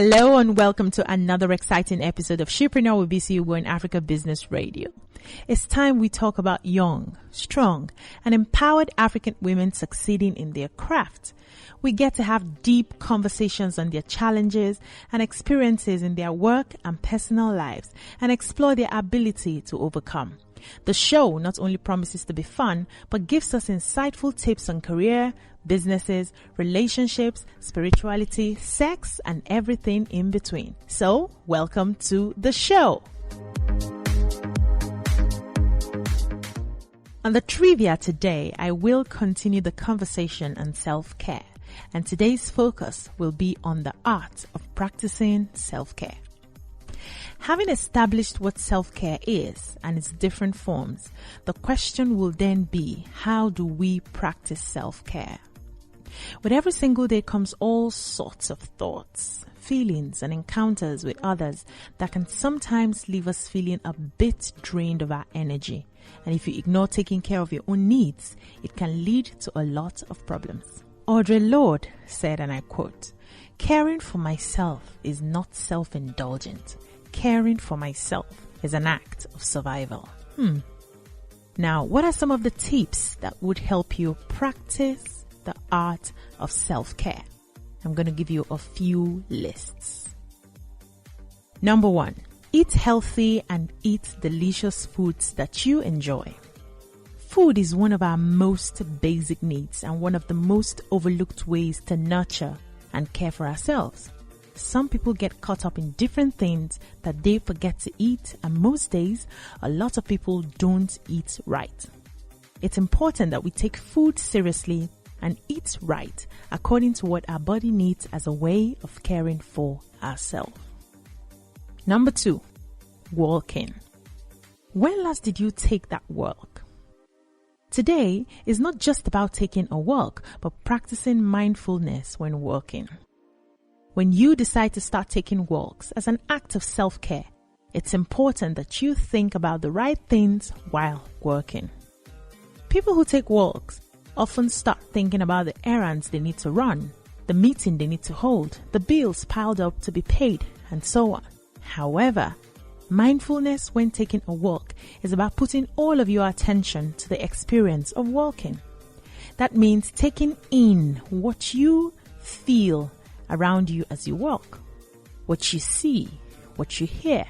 Hello and welcome to another exciting episode of Shipreneur with BC Ugo in Africa Business Radio. It's time we talk about young, strong, and empowered African women succeeding in their craft. We get to have deep conversations on their challenges and experiences in their work and personal lives and explore their ability to overcome. The show not only promises to be fun, but gives us insightful tips on career, businesses, relationships, spirituality, sex, and everything in between. So, welcome to the show. On the trivia today, I will continue the conversation on self-care, and today's focus will be on the art of practicing self-care. Having established what self-care is and its different forms, the question will then be, how do we practice self-care? With every single day comes all sorts of thoughts, feelings, and encounters with others that can sometimes leave us feeling a bit drained of our energy. And if you ignore taking care of your own needs, it can lead to a lot of problems. Audre Lorde said, and I quote, "Caring for myself is not self-indulgent. Caring for myself is an act of survival." Now, what are some of the tips that would help you practice the art of self-care? I'm going to give you a few lists. Number 1, eat healthy and eat delicious foods that you enjoy. Food is one of our most basic needs and one of the most overlooked ways to nurture and care for ourselves. Some people get caught up in different things that they forget to eat, and most days, a lot of people don't eat right. It's important that we take food seriously and eat right according to what our body needs as a way of caring for ourselves. Number 2, walking. When last did you take that walk? Today is not just about taking a walk, but practicing mindfulness when walking. When you decide to start taking walks as an act of self-care, it's important that you think about the right things while working. People who take walks often start thinking about the errands they need to run, the meeting they need to hold, the bills piled up to be paid, and so on. However, mindfulness when taking a walk is about putting all of your attention to the experience of walking. That means taking in what you feel around you as you walk, what you see, what you hear,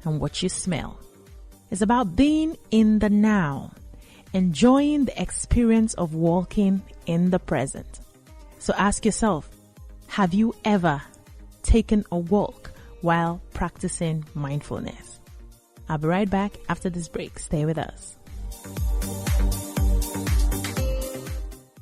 and what you smell. It's about being in the now, enjoying the experience of walking in the present. So ask yourself, have you ever taken a walk while practicing mindfulness? I'll be right back after this break. Stay with us.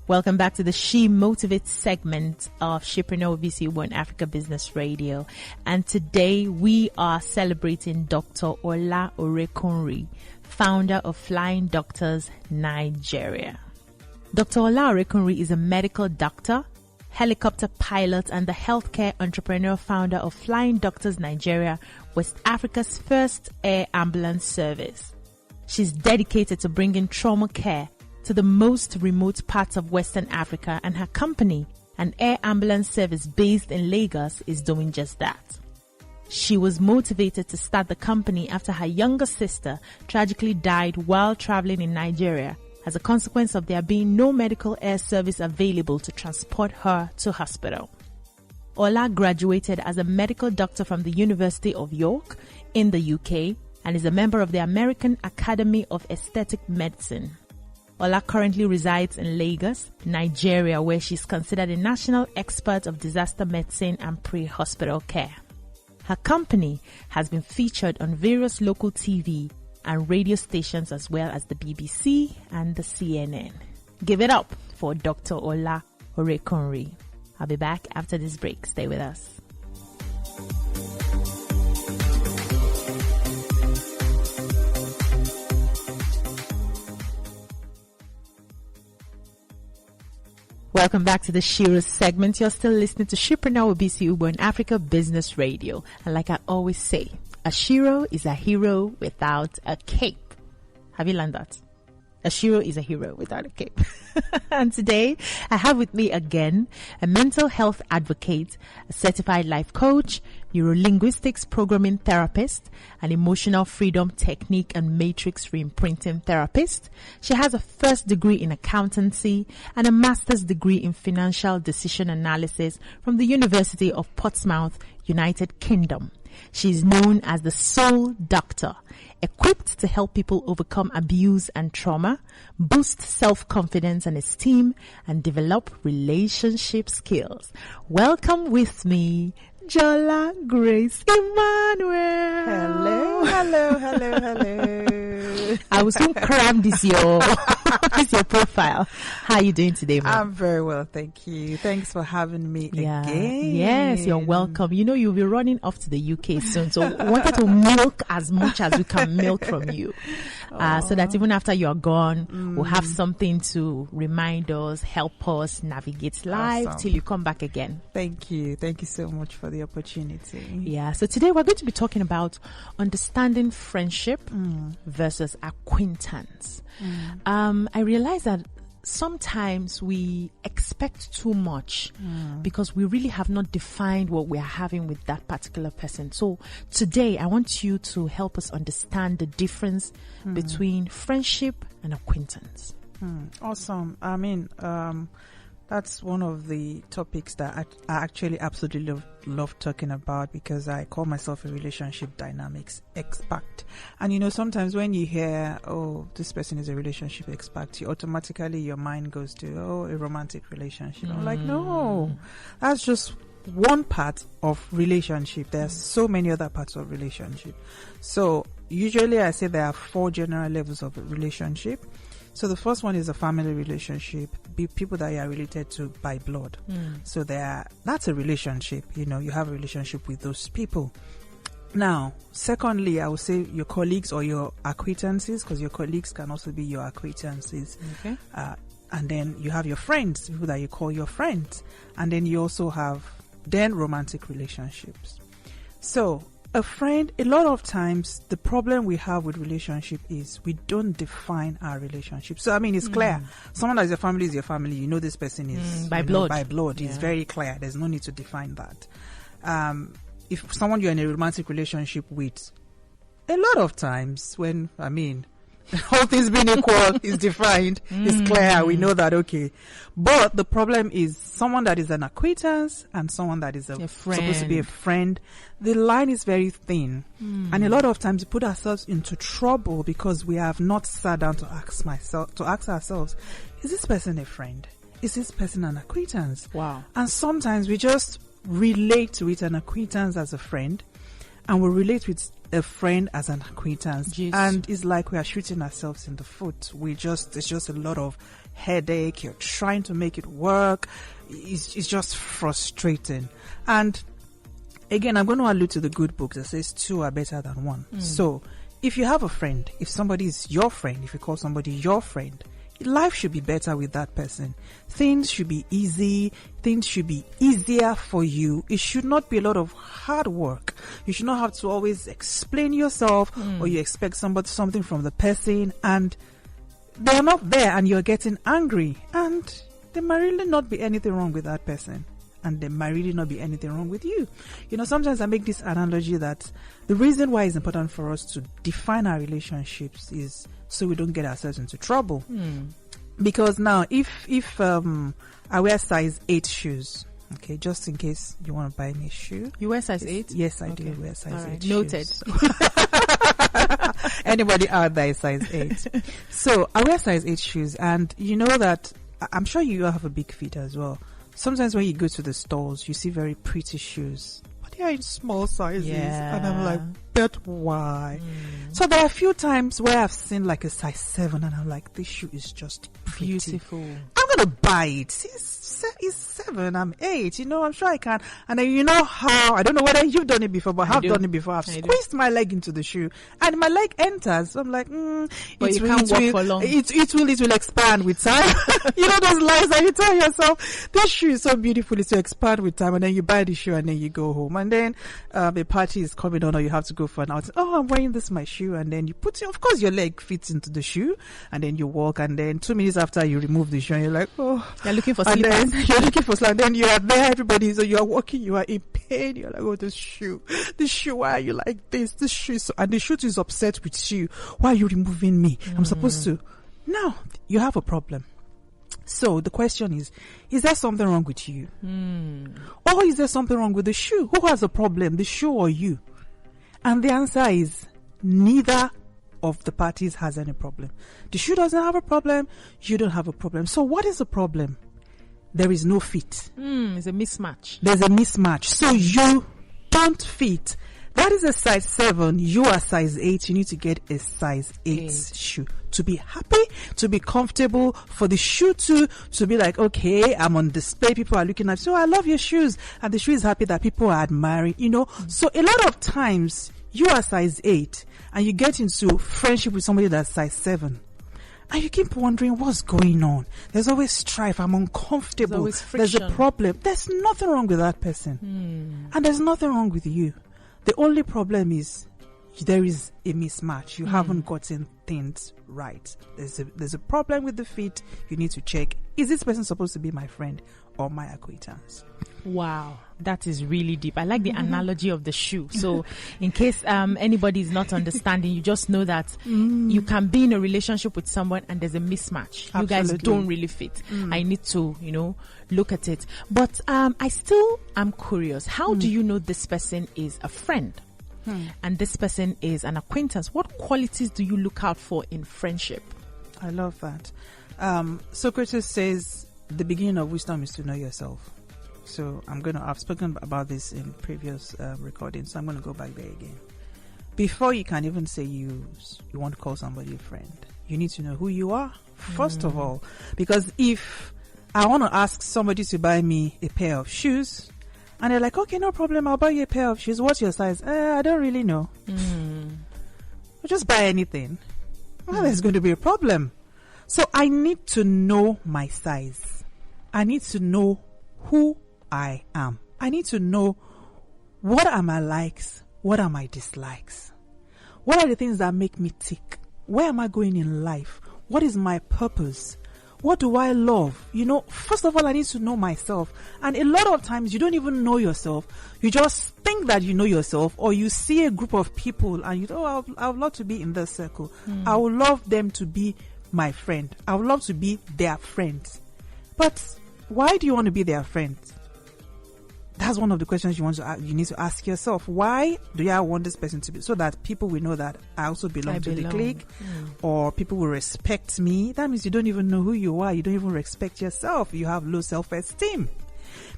Welcome back to the She Motivates segment of Shipreneur with BC Ugo in Africa Business Radio. And today we are celebrating Dr. Ola Orekunri, founder of Flying Doctors Nigeria. Dr. Ola Orekunri is a medical doctor, helicopter pilot, and the healthcare entrepreneur founder of Flying Doctors Nigeria, West Africa's first air ambulance service. She's dedicated to bringing trauma care to the most remote parts of Western Africa, and her company, an air ambulance service based in Lagos, is doing just that. She was motivated to start the company after her younger sister tragically died while traveling in Nigeria as a consequence of there being no medical air service available to transport her to hospital. Ola graduated as a medical doctor from the University of York in the UK and is a member of the American Academy of Aesthetic Medicine. Ola currently resides in Lagos, Nigeria, where she's considered a national expert of disaster medicine and pre-hospital care. Her company has been featured on various local TV and radio stations as well as the BBC and the CNN. Give it up for Dr. Ola Orekunri. I'll be back after this break. Stay with us. Welcome back to the Shiro segment. You're still listening to Shipreneur with BC Ugo in Africa Business Radio. And like I always say, a Shiro is a hero without a cape. Have you learned that? A shiro is a hero without a cape. And today I have with me again a mental health advocate, a certified life coach, Neuro-Linguistic Programming Therapist, an emotional freedom technique and matrix reimprinting therapist. She has a first degree in accountancy and a master's degree in financial decision analysis from the University of Portsmouth, United Kingdom. She is known as the Soul Doctor, equipped to help people overcome abuse and trauma, boost self-confidence and esteem, and develop relationship skills. Welcome with me, Jola-Grace Emmanuel. Hello. I was so cram this your profile. How are you doing today, ma'am? I'm very well, thank you. Thanks for having me again. Yes, you're welcome. You know, you'll be running off to the UK soon, so I wanted to milk as much as we can milk from you, so that even after you're gone, we'll have something to remind us, help us navigate life till you come back again. Thank you so much for the opportunity. Yeah, so today we're going to be talking about understanding friendship versus acquaintance. I realize that sometimes we expect too much because we really have not defined what we are having with that particular person. So today I want you to help us understand the difference between friendship and acquaintance. Awesome. I mean, that's one of the topics that I actually absolutely love talking about, because I call myself a relationship dynamics expert. And you know, sometimes when you hear, oh, this person is a relationship expert, your mind goes to, oh, a romantic relationship. I'm like, no, that's just one part of relationship. There's so many other parts of relationship. So usually I say there are 4 general levels of a relationship. So the first one is a family relationship, people that you are related to by blood. So that's a relationship. You know, you have a relationship with those people. Now, secondly, I would say your colleagues or your acquaintances, because your colleagues can also be your acquaintances. Okay. And then you have your friends, people that you call your friends. And then you also have romantic relationships. So a friend, a lot of times the problem we have with relationship is we don't define our relationship. So I mean, it's clear. Someone that is your family is your family. You know this person is by blood. By blood. Yeah. It's very clear. There's no need to define that. If someone you're in a romantic relationship with, a lot of times when, I mean, all things being equal is defined, it's clear, we know that, okay. But the problem is someone that is an acquaintance and someone that is supposed to be a friend, the line is very thin. And a lot of times we put ourselves into trouble because we have not sat down to ask ourselves, is this person a friend? Is this person an acquaintance? Wow. And sometimes we just relate with an acquaintance as a friend, and we relate with a friend as an acquaintance. Jeez. And it's like we are shooting ourselves in the foot. It's just a lot of headache. You're trying to make it work. It's just frustrating. And again, I'm going to allude to the good book that says 2 are better than 1. So if you have a friend, if somebody is your friend, if you call somebody your friend, life should be better with that person. Things should be easy. Things should be easier for you. It should not be a lot of hard work. You should not have to always explain yourself or you expect something from the person and they're not there and you're getting angry. And there might really not be anything wrong with that person. And there might really not be anything wrong with you. You know, sometimes I make this analogy that the reason why it's important for us to define our relationships is so we don't get ourselves into trouble. Because now, if I wear size 8 shoes, okay, just in case you want to buy me a shoe. You wear size 8? Yes, I do wear size 8 shoes. Noted. Anybody out there is size 8. So I wear size 8 shoes, and you know that I'm sure you have a big feet as well. Sometimes when you go to the stores, you see very pretty shoes, but they are in small sizes. Yeah. And I'm like, but why? So there are a few times where I've seen like a size 7 and I'm like, this shoe is just pretty. Beautiful. I'm going to buy it. He's 7, I'm 8, I'm sure I can. And then how, I don't know whether you've done it before, but I've done it before. I've squeezed my leg into the shoe and my leg enters. So I'm like, but you can't walk for long. It will expand with time. Those lies that you tell yourself. This shoe is so beautiful, it's to expand with time. And then you buy the shoe and then you go home. And then a party is coming on or you have to go for an outing. Oh, I'm wearing my shoe. And then you of course your leg fits into the shoe. And then you walk. And then 2 minutes after you remove the shoe and you're like, oh. You're looking for slippers. You're looking for slime. Then you are there, everybody. So you are walking, you are in pain. You're like, oh, this shoe, why are you like this? This shoe, and the shoe is upset with you. Why are you removing me? I'm supposed to. Now you have a problem. So the question is there something wrong with you? Or is there something wrong with the shoe? Who has a problem, the shoe or you? And the answer is neither of the parties has any problem. The shoe doesn't have a problem. You don't have a problem. So what is the problem? There is no fit. It's a mismatch. There's a mismatch. So you don't fit. That is a size 7. You are size 8. You need to get a size 8 shoe to be happy, to be comfortable, for the shoe to be like, okay, I'm on display. People are looking at, so I love your shoes. And the shoe is happy that people are admiring, So a lot of times you are size 8 and you get into friendship with somebody that's size 7. And you keep wondering what's going on. There's always strife. I'm uncomfortable. There's a problem. There's nothing wrong with that person. And there's nothing wrong with you. The only problem is there is a mismatch. You haven't gotten things right. There's a problem with the fit. You need to check. Is this person supposed to be my friend or my acquaintance? Wow, that is really deep. I like the analogy of the shoe. So in case anybody is not understanding, you just know that you can be in a relationship with someone and there's a mismatch. Absolutely. You guys don't really fit. I need to, look at it. But I still am curious. How do you know this person is a friend and this person is an acquaintance? What qualities do you look out for in friendship? I love that. Socrates says the beginning of wisdom is to know yourself. So I've spoken about this in previous recordings, so I'm going to go back there again. Before you can even say you want to call somebody a friend, you need to know who you are, first of all. Because if I want to ask somebody to buy me a pair of shoes, and they're like, okay, no problem, I'll buy you a pair of shoes. What's your size? I don't really know. I'll just buy anything. Well, there's going to be a problem. So I need to know my size. I need to know who I am. I need to know what are my likes, what are my dislikes, what are the things that make me tick, where am I going in life, what is my purpose, what do I love. First of all, I need to know myself. And a lot of times you don't even know yourself. You just think that you know yourself, or you see a group of people and you I would love to be in this circle. I would love them to be my friend. I would love to be their friends. But why do you want to be their friend? That's one of the questions you need to ask yourself. Why do I want this person to be? So that people will know that I also belong to the clique, or people will respect me. That means you don't even know who you are. You don't even respect yourself. You have low self-esteem.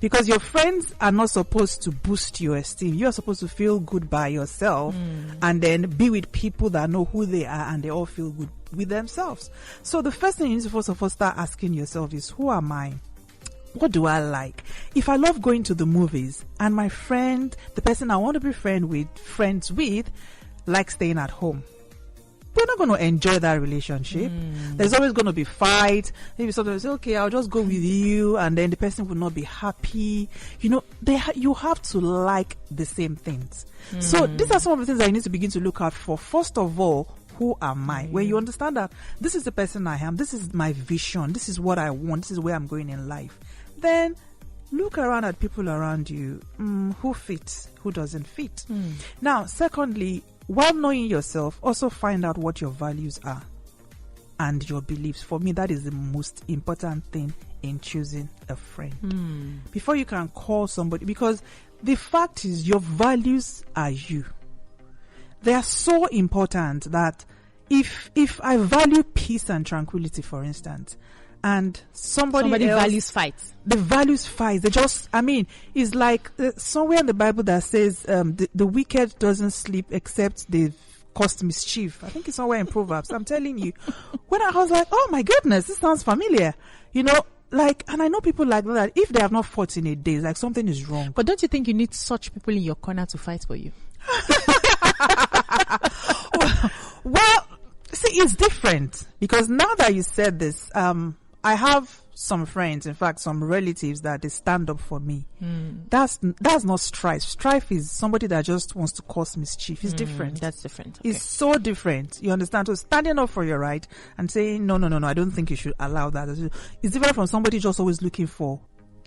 Because your friends are not supposed to boost your esteem. You are supposed to feel good by yourself and then be with people that know who they are and they all feel good with themselves. So the first thing you need to first of all start asking yourself is, who am I? What do I like? If I love going to the movies and my friend, the person I want to be friends with, likes staying at home, we're not going to enjoy that relationship. There's always going to be fight. Maybe sometimes say, okay, I'll just go with you, and then the person will not be happy. You have to like the same things. So these are some of the things that you need to begin to look out for. First of all, who am I? When you understand that this is the person I am, this is my vision, this is what I want, this is where I'm going in life, then look around at people around you. Who fits, who doesn't fit. Now, secondly, while knowing yourself, also find out what your values are and your beliefs. For me, that is the most important thing in choosing a friend. Before you can call somebody, because the fact is your values are you. They are so important that if I value peace and tranquility, for instance, and somebody else values fight. The values fight. They just, it's like somewhere in the Bible that says the wicked doesn't sleep except they've caused mischief. I think it's somewhere in Proverbs. I'm telling you. When I was like, oh my goodness, this sounds familiar. like, and I know people like that, if they have not fought in a day, like something is wrong. But don't you think you need such people in your corner to fight for you? Well, see, it's different, because now that you said this, I have some friends, in fact, some relatives that they stand up for me. That's not strife. Strife is somebody that just wants to cause mischief. It's different. That's different. Okay. It's so different. You understand? So standing up for your right and saying, no, I don't think you should allow that. It's different from somebody just always looking for,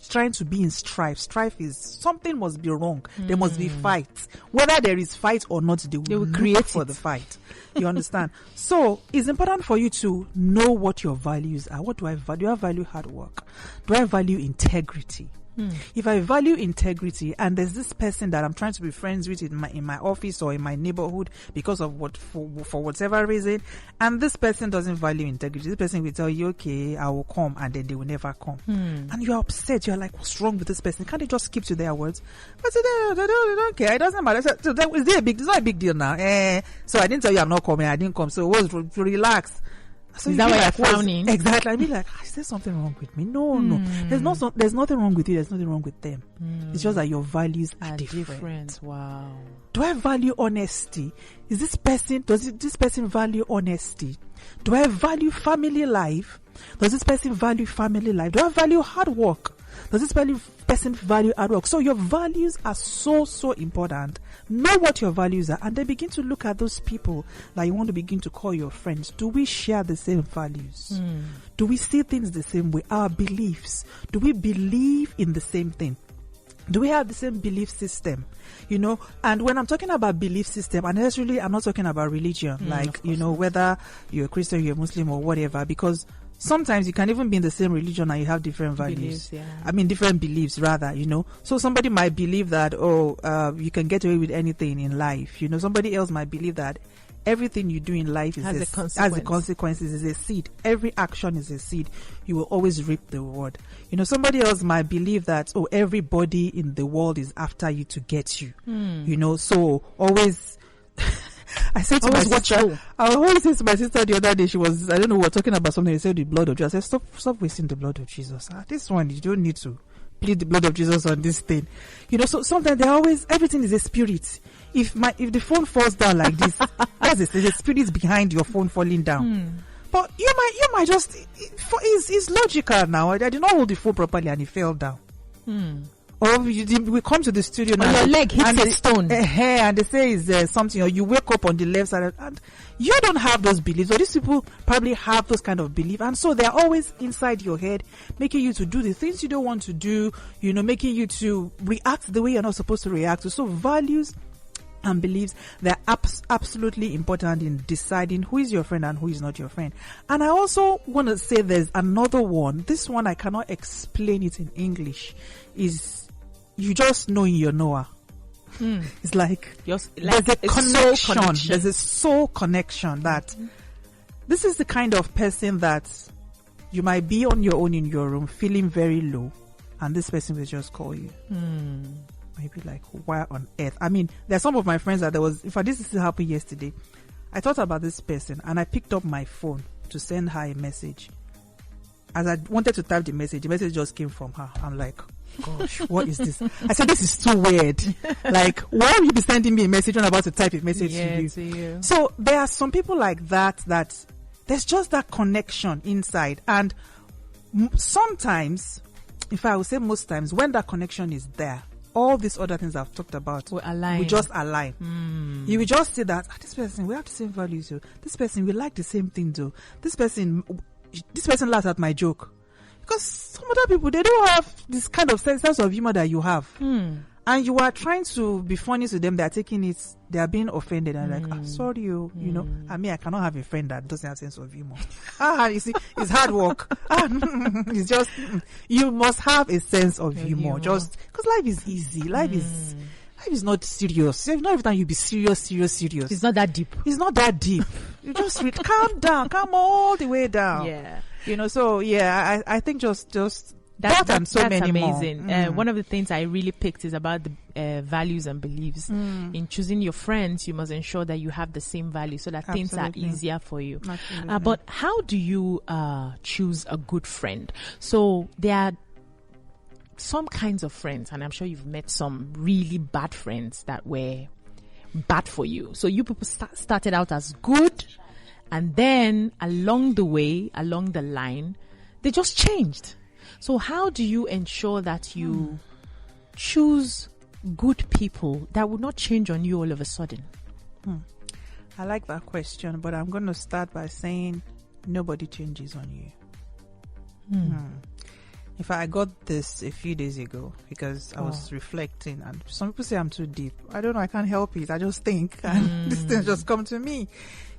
trying to be in strife. Strife is something must be wrong. There must be fight. Whether there is fight or not, they will create for the fight. You understand? So it's important for you to know what your values are. What do I value? Do I value hard work? Do I value integrity? If I value integrity, and there's this person that I'm trying to be friends with in my office or in my neighborhood because of for whatever reason, and this person doesn't value integrity, this person will tell you, okay, I will come, and then they will never come. And you're upset. You're like, what's wrong with this person? Can't they just keep to their words? But they don't care. It doesn't matter. So it's not a big deal now. So I didn't tell you I'm not coming. I didn't come. So it was to relax. So is that why you're frowning? Exactly. I'd be like, is there something wrong with me? No. There's nothing wrong with you. There's nothing wrong with them. It's just that your values are different. Wow. Do I value honesty? Does this person value honesty? Do I value family life? Does this person value family life? Do I value hard work? Does this person value hard work? So your values are so important. Know what your values are, and then begin to look at those people that you want to begin to call your friends. Do we share the same values? Do we see things the same way? Our beliefs. Do we believe in the same thing? Do we have the same belief system? You know, and when I'm talking about belief system, and necessarily I'm not talking about religion, whether you're a Christian, you're a Muslim or whatever, because sometimes you can even be in the same religion and you have different values. Different beliefs rather, you know. So somebody might believe that, you can get away with anything in life. You know, somebody else might believe that everything you do in life has a consequences, is a seed. Every action is a seed. You will always reap the reward. You know, somebody else might believe that, everybody in the world is after you to get you. You know, so always... I said to my sister, I always say to my sister the other day, we were talking about something, they said the blood of Jesus. I said, stop wasting the blood of Jesus. This one, you don't need to plead the blood of Jesus on this thing. You know, so sometimes everything is a spirit. If the phone falls down like this, there's a spirit behind your phone falling down. But you might just, it's logical now. I did not hold the phone properly and it fell down. Or we come to the studio now, your leg hits a stone, and they say is something, or you wake up on the left side, and you don't have those beliefs. Or these people probably have those kind of beliefs, and so they're always inside your head, making you to do the things you don't want to do. You know, making you to react the way you're not supposed to react to. So values and beliefs, they're absolutely important in deciding who is your friend and who is not your friend. And I also want to say there's another one. This one I cannot explain it in English. Is you just know in your knower. It's like there's a connection. There's a soul connection that this is the kind of person that you might be on your own in your room feeling very low, and this person will just call you. Maybe like, why on earth? I mean, there's some of my friends that this happened yesterday. I thought about this person and I picked up my phone to send her a message. As I wanted to type the message just came from her. I'm like, gosh, what is this? I said, this is too weird. Like, why would you be sending me a message when I'm about to type a message to you? So there are some people like that there's just that connection inside. And sometimes, in fact, I would say most times, when that connection is there, all these other things I've talked about we just align. You will just say that this person, we have the same values. This person, we like the same thing. This person laughs at my joke. Because some other people, they don't have this kind of sense of humor that you have. And you are trying to be funny to them. They are taking it, they are being offended. And like, sorry, you know, I mean, I cannot have a friend that doesn't have sense of humor. You see, it's hard work. It's just, you must have a sense of humor. Just, because life is easy. Life is not serious. Not every time you be serious. It's not that deep. It's not that deep. You just calm down, calm all the way down. Yeah. You know, so yeah, I think just and so many amazing. more. One of the things I really picked is about the values and beliefs. In choosing your friends, you must ensure that you have the same values so that things are easier for you. But how do you choose a good friend? So there are some kinds of friends, and I'm sure you've met some really bad friends that were bad for you. So you people started out as good, and then along the line, they just changed. So how do you ensure that you choose good people that will not change on you all of a sudden? I like that question, but I'm going to start by saying nobody changes on you. In fact, I got this a few days ago because I was reflecting, and some people say I'm too deep. I don't know. I can't help it. I just think, and these things just come to me.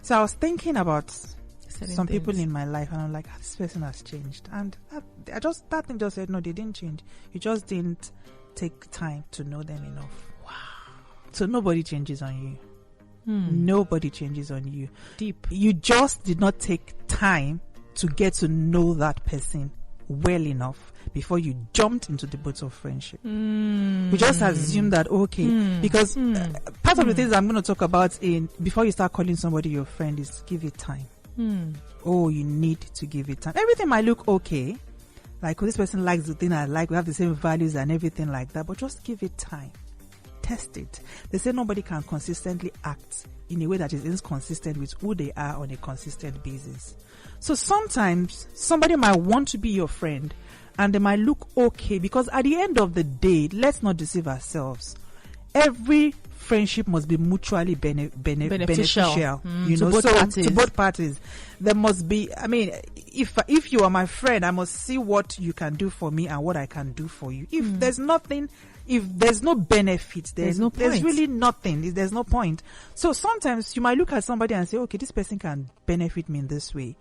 So I was thinking about some people in my life, and I'm like, this person has changed. And that thing just said, no, they didn't change. You just didn't take time to know them enough. Wow. So nobody changes on you. Nobody changes on you. Deep. You just did not take time to get to know that person well enough before you jumped into the boat of friendship. You just assume that, okay, because part of the things I'm going to talk about before you start calling somebody your friend is give it time. You need to give it time. Everything might look okay, like this person likes the thing I like, we have the same values and everything like that, but just give it time. Test it. They say nobody can consistently act in a way that is inconsistent with who they are on a consistent basis. So sometimes somebody might want to be your friend and they might look okay, because at the end of the day, let's not deceive ourselves. Every friendship must be mutually beneficial, to both parties. There must be, if you are my friend, I must see what you can do for me and what I can do for you. If there's nothing, if there's no benefit, there's really nothing. There's no point. So sometimes you might look at somebody and say, okay, this person can benefit me in this way,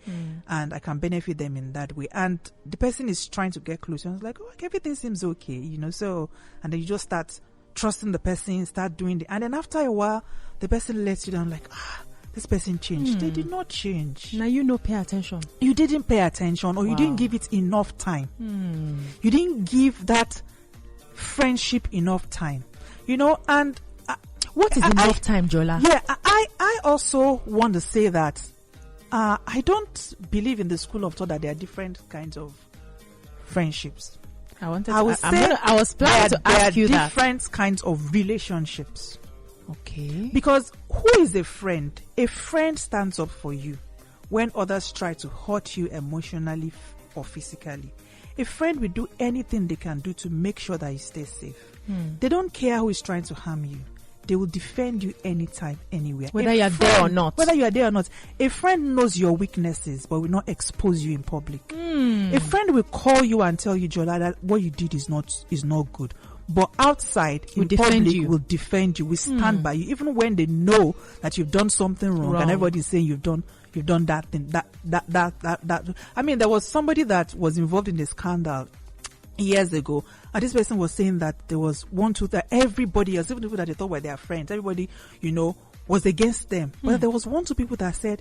and I can benefit them in that way. And the person is trying to get close. And it's like, okay, everything seems okay, so, and then you just start trusting the person, start doing and then after a while, the person lets you down like, this person changed. They did not change. Now pay attention. You didn't pay attention, or you didn't give it enough time. You didn't give that friendship enough time, and what is enough time, Jola? Yeah, I also want to say that I don't believe in the school of thought that there are different kinds of friendships. I was planning to ask you that. There are different kinds of relationships. Okay. Because who is a friend? A friend stands up for you when others try to hurt you emotionally or physically. A friend will do anything they can do to make sure that you stay safe. They don't care who is trying to harm you. They will defend you anytime, anywhere. Whether you are there or not. Whether you are there or not. A friend knows your weaknesses but will not expose you in public. A friend will call you and tell you, Jola, that what you did is not good. But outside, in public, will defend you, will stand by you, even when they know that you've done something wrong. And everybody's saying you've done that thing. That. I mean, there was somebody that was involved in a scandal years ago, and this person was saying that there was that everybody else, even people that they thought were their friends, everybody, was against them. But there was 1-2 people that said,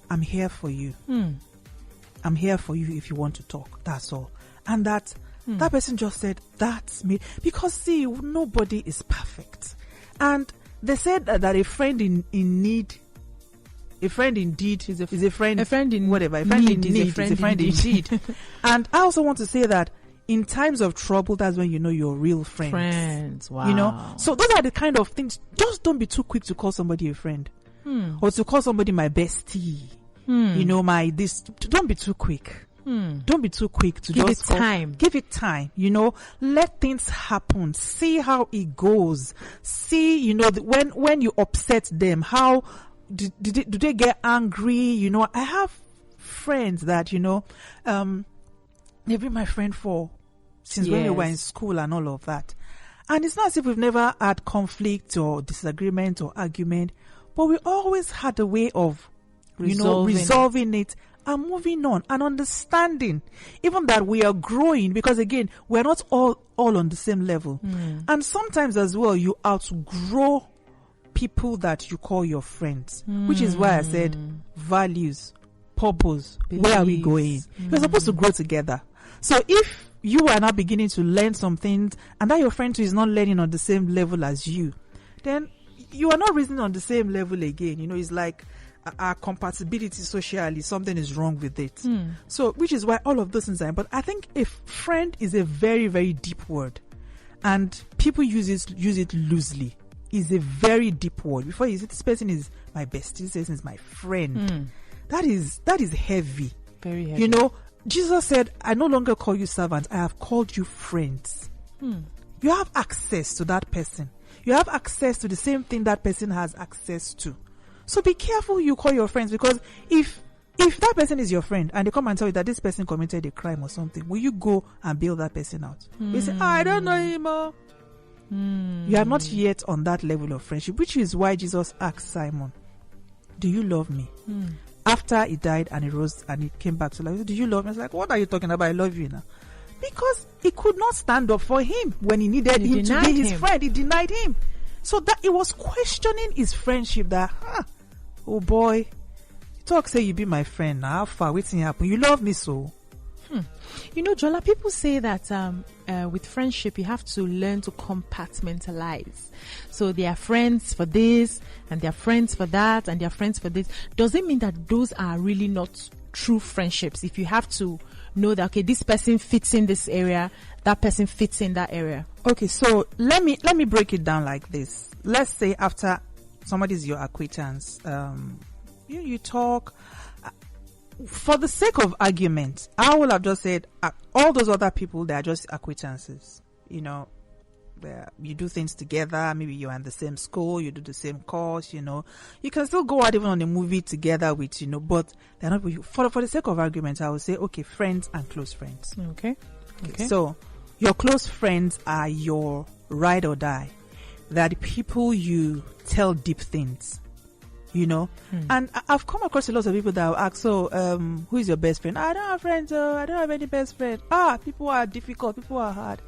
I'm here for you. I'm here for you if you want to talk. That's all. And that person just said, that's me. Because see, nobody is perfect. And they said that a friend in need, a friend indeed is a friend. A friend in whatever. A friend in need is a friend indeed. And I also want to say that in times of trouble, that's when you know you're real friends. Wow. So those are the kind of things. Just don't be too quick to call somebody a friend, or to call somebody my bestie. Don't be too quick. Don't be too quick to give it time. Give it time. Let things happen. See how it goes. See, when you upset them, how do they get angry? I have friends that they've been my friend since when we were in school and all of that. And it's not as if we've never had conflict or disagreement or argument, but we always had a way of resolving it and moving on and understanding even that we are growing, because again, we're not all on the same level. And sometimes as well, you outgrow people that you call your friends, which is why I said values, purpose, beliefs. Where are we going? We're supposed to grow together. So if you are now beginning to learn some things, and that your friend too is not learning on the same level as you, then you are not reasoning on the same level again. It's like our compatibility socially, something is wrong with it. So, which is why all of those things are. But I think if friend is a very, very deep word, and people use it loosely. Is a very deep word. Before you say this person is my bestie, this person is my friend. That is heavy. Very heavy. Jesus said, I no longer call you servants, I have called you friends. You have access to that person. You have access to the same thing that person has access to. So be careful who you call your friends, because if that person is your friend and they come and tell you that this person committed a crime or something, will you go and bail that person out? You say, I don't know him. You are not yet on that level of friendship, which is why Jesus asked Simon, do you love me? After he died and he rose and he came back to life, do you love me? It's like, what are you talking about? I love you now. Because he could not stand up for him when he needed him to be his friend. He denied him. So that he was questioning his friendship, that, oh boy, you talk, say you be my friend now. How far? What's happen? You love me so. Jola, people say that with friendship, you have to learn to compartmentalize. So they are friends for this, and they are friends for that, and they are friends for this. Does it mean that those are really not true friendships? If you have to know that, okay, this person fits in this area, that person fits in that area. Okay, so let me break it down like this. Let's say after somebody's your acquaintance, you talk. For the sake of argument, I will have just said all those other people, they are just acquaintances. You do things together. Maybe you're in the same school, you do the same course. You can still go out even on a movie together with, but they're not. For the sake of argument, I would say, okay, friends and close friends. Okay. So your close friends are your ride or die. They're the people you tell deep things. And I've come across a lot of people that will ask, so who is your best friend? I don't have friends. I don't have any best friend. People are difficult. People are hard.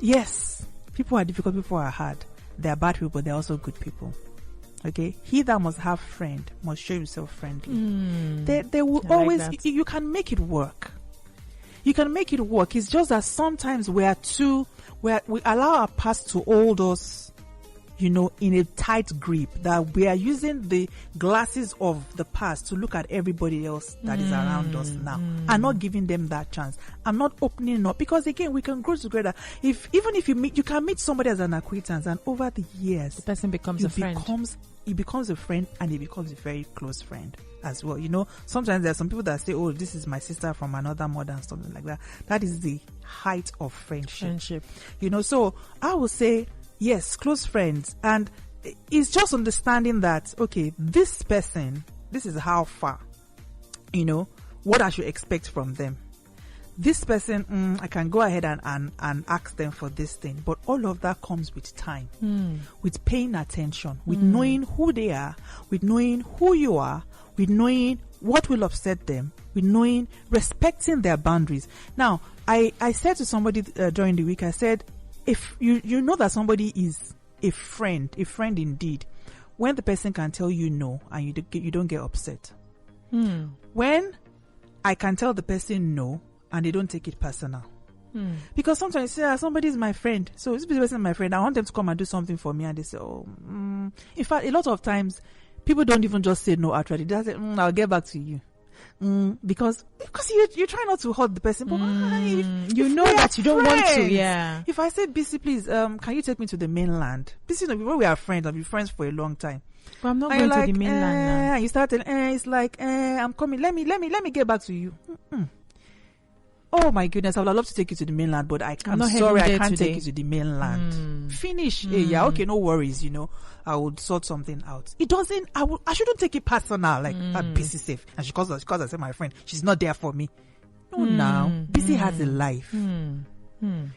Yes, people are difficult. People are hard. They are bad people, but they're also good people. Okay, he that must have friend must show himself friendly. They will always. You can make it work. You can make it work. It's just that sometimes we allow our past to hold us, in a tight grip, that we are using the glasses of the past to look at everybody else that is around us now, and not giving them that chance. I'm not opening up, because again, we can grow together. Even if you can meet somebody as an acquaintance, and over the years, the person becomes a friend. He becomes a friend, and he becomes a very close friend as well. Sometimes there are some people that say, oh, this is my sister from another mother and something like that. That is the height of friendship. So I would say, yes, close friends. And it's just understanding that, okay, this person, this is how far, what I should expect from them. This person, I can go ahead and ask them for this thing. But all of that comes with time, with paying attention, with knowing who they are, with knowing who you are, with knowing what will upset them, with knowing, respecting their boundaries. Now, I said to somebody during the week, I said, if you know that somebody is a friend indeed, when the person can tell you no and you don't get upset. When I can tell the person no and they don't take it personal. Because sometimes you say, somebody is my friend, so this person is my friend, I want them to come and do something for me, and they say, in fact, a lot of times people don't even just say no outright. They just say, I'll get back to you. Because you try not to hurt the person, but you know that you don't want to. Yeah. If I say, BC, please, can you take me to the mainland? BC, before we are friends, I've been friends for a long time. But I'm not going to the mainland now. You started. It's like, I'm coming. Let me get back to you. Oh my goodness, I would love to take you to the mainland, but I'm sorry, I can't take you to the mainland. Finish. Yeah, okay, no worries. I would sort something out. It doesn't. I shouldn't take it personal. Like BC safe, and because I said my friend, she's not there for me. No, now BC has a life. You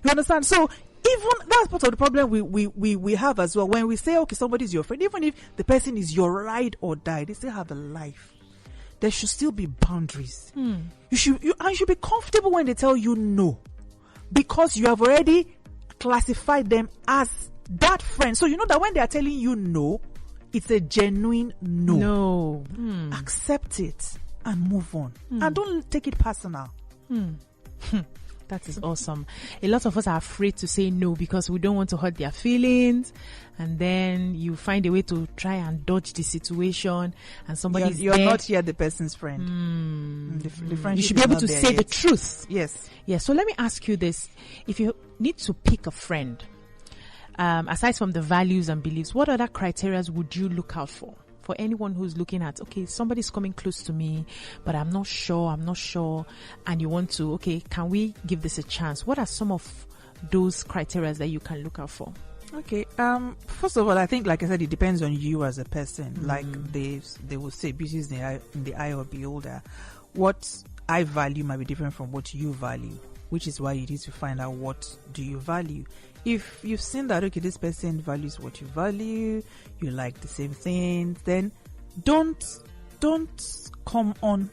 understand? So even that's part of the problem we have as well. When we say, okay, somebody's your friend, even if the person is your ride or die, they still have a life. There should still be boundaries. You should be comfortable when they tell you no, because you have already classified them as that friend. So you know that when they are telling you no, it's a genuine no. Accept it and move on, and don't take it personal. That is awesome. A lot of us are afraid to say no because we don't want to hurt their feelings, and then you find a way to try and dodge the situation, and somebody's you're there. not yet the person's friend. The friendship, You should be able to say the truth. Yes. Yeah. So let me ask you this: if you need to pick a friend, aside from the values and beliefs, what other criteria would you look out for? For anyone who's looking at, okay, somebody's coming close to me, but I'm not sure, and you want to, okay, can we give this a chance? What are some of those criteria that you can look out for? Okay. First of all, I think, like I said, it depends on you as a person. Like they will say, beauty is in the eye of the beholder. What I value might be different from what you value, which is why you need to find out what do you value. If you've seen that, okay, this person values what you value, you like the same things, then don't come on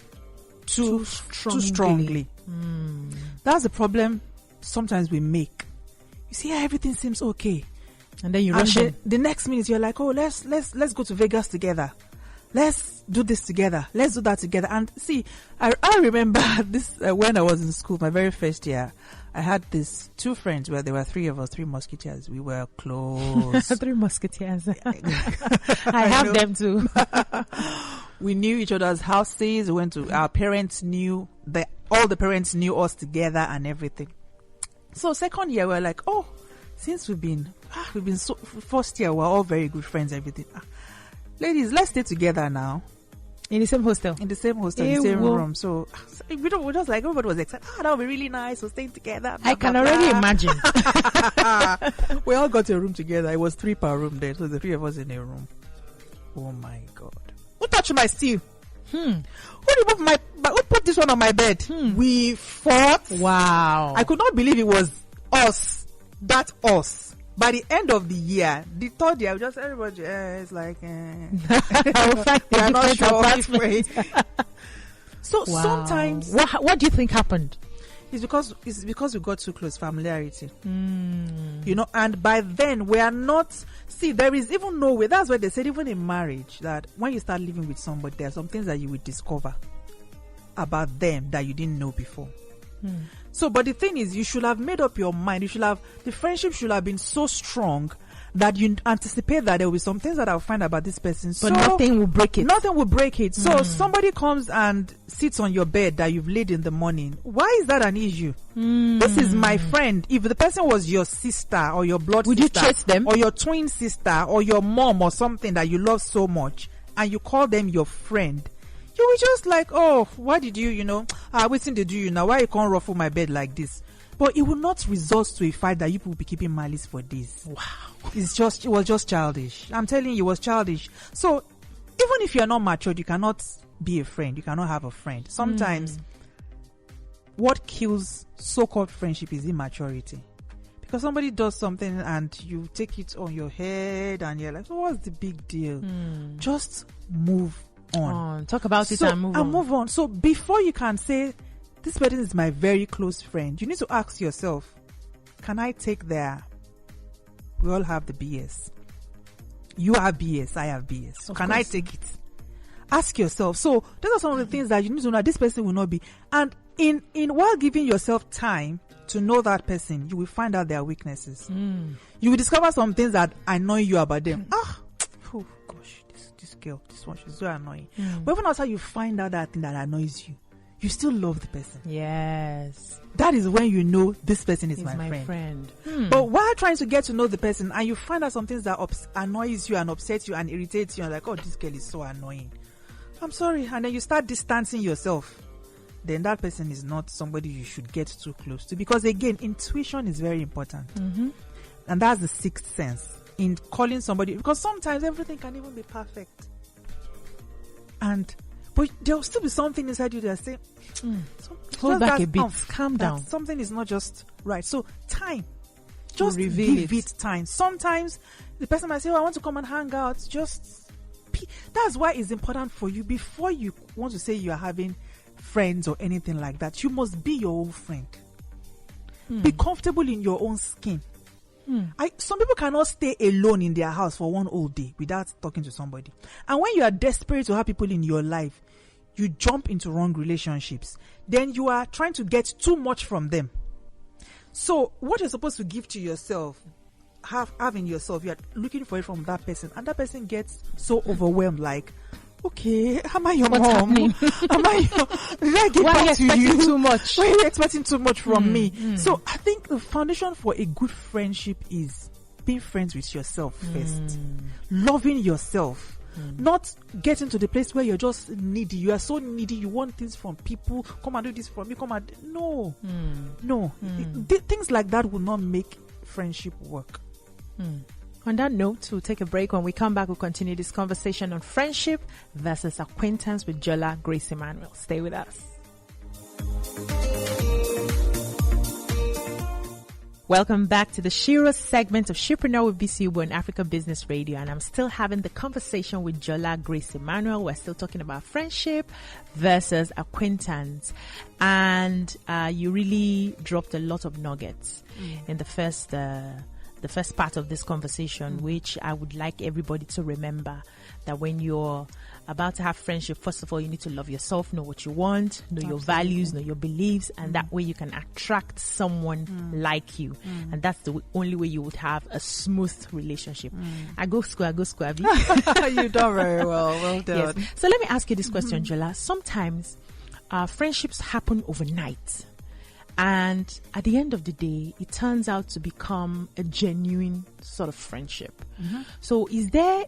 too strongly. That's the problem sometimes we make. You see, everything seems okay, and then you rush in. The next minute you're like, oh, let's go to Vegas together. Let's do this together. Let's do that together. And see, I remember this when I was in school, my very first year. I had these two friends where there were three of us, three musketeers. We were close. Three musketeers. I have them too. We knew each other's houses. We went to, our parents knew all the parents knew us together and everything. So second year, we were like, oh, since we've been so, first year, we're all very good friends, everything. Ladies, let's stay together now. In the same hostel? In the same hostel, in the same room. So we just like, everybody was excited. That would be really nice. We're staying together. Blah, I can already imagine. We all got a room together. It was 3 per room there. So the 3 of us in a room. Oh my God. Who touched my steel? Who put this one on my bed? We fought. Wow. I could not believe it was us. That us. By the end of the year, the third year, just everybody, it's like, we're not sure which way. So sometimes, what do you think happened? It's because we got too close, familiarity. You know, and by then we are not. See, there is even no way. That's why they said even in marriage that when you start living with somebody, there are some things that you will discover about them that you didn't know before. So, but the thing is, you should have made up your mind. The friendship should have been so strong that you anticipate that there will be some things that I'll find about this person. But nothing will break it. Nothing will break it. So somebody comes and sits on your bed that you've laid in the morning. Why is that an issue? This is my friend. If the person was your sister or your blood sister, would you trust them? Or your twin sister or your mom or something that you love so much, and you call them your friend, you were just like, oh, why did you waiting to do you now? Why you can't ruffle my bed like this? But it will not result to a fight that you will be keeping malice for this. Wow. It was just childish. I'm telling you, it was childish. So even if you're not matured, you cannot be a friend. You cannot have a friend. Sometimes what kills so-called friendship is immaturity. Because somebody does something and you take it on your head and you're like, so what's the big deal? Just move on. Talk about it and move on. So before you can say, this person is my very close friend, you need to ask yourself, can I take their... We all have the BS. You have BS, I have BS. So can I take it? Ask yourself. So those are some of the things that you need to know. This person will not be. And in while giving yourself time to know that person, you will find out their weaknesses. You will discover some things that annoy you about them. Oh gosh, this girl, this one, she's so annoying. But even after you find out that thing that annoys you, you still love the person. Yes. That is when you know this person is my friend. But while trying to get to know the person and you find out some things that annoys you and upsets you and irritates you and like, oh, this girl is so annoying. I'm sorry. And then you start distancing yourself. Then that person is not somebody you should get too close to. Because again, intuition is very important. And that's the sixth sense in calling somebody. Because sometimes everything can even be perfect. But there will still be something inside you that say, hold back a bit, calm down. Something is not just right. So time, just give it time. Sometimes the person might say, oh, I want to come and hang out. That's why it's important for you, before you want to say you are having friends or anything like that, you must be your own friend. Be comfortable in your own skin. Some people cannot stay alone in their house for one whole day without talking to somebody. And when you are desperate to have people in your life, you jump into wrong relationships, then you are trying to get too much from them. So what you're supposed to give to yourself, having yourself, you're looking for it from that person, and that person gets so overwhelmed, like, okay, am I your What's mom? happening? Did I get Why are you back to expecting you? too much? Why are you expecting too much from me? So I think the foundation for a good friendship is being friends with yourself first. Loving yourself. Not getting to the place where you're just needy. You are so needy. You want things from people. Come and do this for me. Come and... No. Things like that will not make friendship work. On that note, we'll take a break. When we come back, we'll continue this conversation on friendship versus acquaintance with Jola-Grace Emmanuel. Stay with us. Welcome back to the Shiro segment of Shipreneur with BCU on Africa Business Radio, and I'm still having the conversation with Jola-Grace Emmanuel. We're still talking about friendship versus acquaintance, and you really dropped a lot of nuggets in the first part of this conversation, which I would like everybody to remember, that when you're about to have friendship, first of all, you need to love yourself, know what you want, know your values, know your beliefs, and that way you can attract someone like you. And that's the only way you would have a smooth relationship. I go square. You've done very well. Well done. Yes. So let me ask you this question, Jola. Sometimes friendships happen overnight, and at the end of the day, it turns out to become a genuine sort of friendship. So is there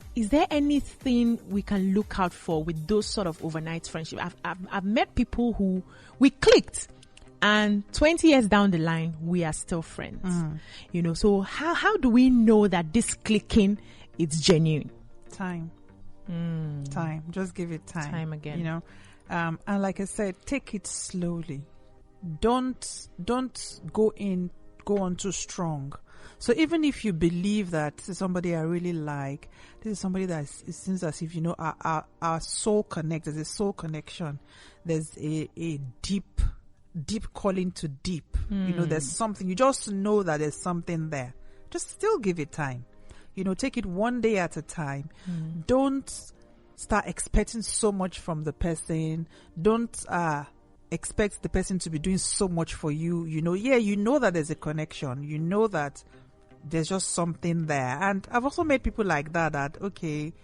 anything we can look out for with those sort of overnight friendship? I've met people who we clicked, and 20 years down the line, we are still friends. So how do we know that this clicking is genuine? Time. Just give it time. Time again. And like I said, take it slowly. Don't go on too strong. So even if you believe that this is somebody I really like, this is somebody that it seems as if our soul connects. There's a soul connection. There's a deep calling to deep. There's something. You just know that there's something there. Just still give it time. Take it one day at a time. Don't start expecting so much from the person. Don't expect the person to be doing so much for you. You know that there's a connection. You know that there's just something there. And I've also met people like that, okay,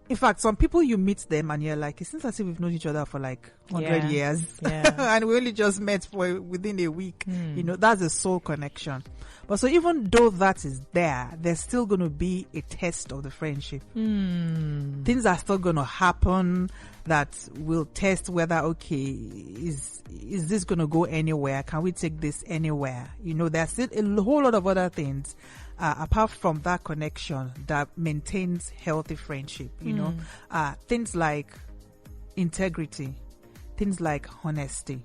in fact, some people you meet them and you're like, it seems as if we've known each other for like 100 years. And we only just met for within a week. That's a soul connection. But so even though that is there's still going to be a test of the friendship. Things are still going to happen that will test whether, okay, is this going to go anywhere? Can we take this anywhere? There's still a whole lot of other things apart from that connection that maintains healthy friendship. Things like integrity, things like honesty.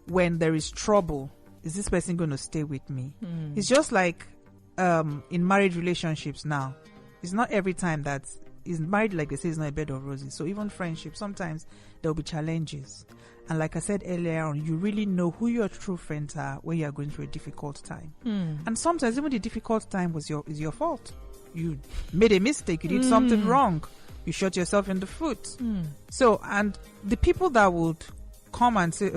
When there is trouble, is this person going to stay with me? It's just like in marriage relationships now. It's not every time that is married, like they say, is not a bed of roses. So even friendship, sometimes there will be challenges. And like I said earlier on, you really know who your true friends are when you are going through a difficult time. And sometimes even the difficult time is your fault. You made a mistake. You did something wrong. You shot yourself in the foot. So, and the people that would come and say,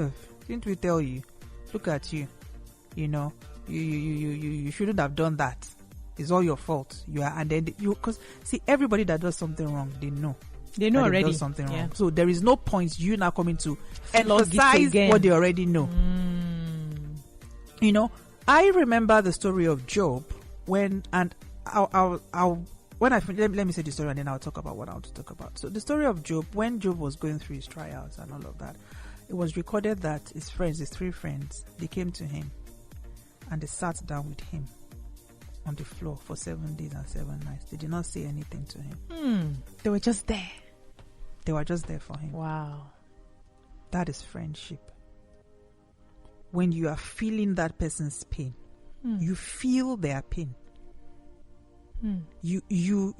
didn't we tell you? Look at you. You shouldn't have done that. It's all your fault. Because see, everybody that does something wrong, they know already does something wrong. So there is no point you now coming to emphasize what they already know. I remember the story of Job let me say the story and then I'll talk about what I want to talk about. So the story of Job, when Job was going through his trials and all of that, it was recorded that his 3 friends, they came to him and they sat down with him on the floor for 7 days and 7 nights. They did not say anything to him. They were just there. They were just there for him. Wow. That is friendship. When you are feeling that person's pain, you feel their pain. You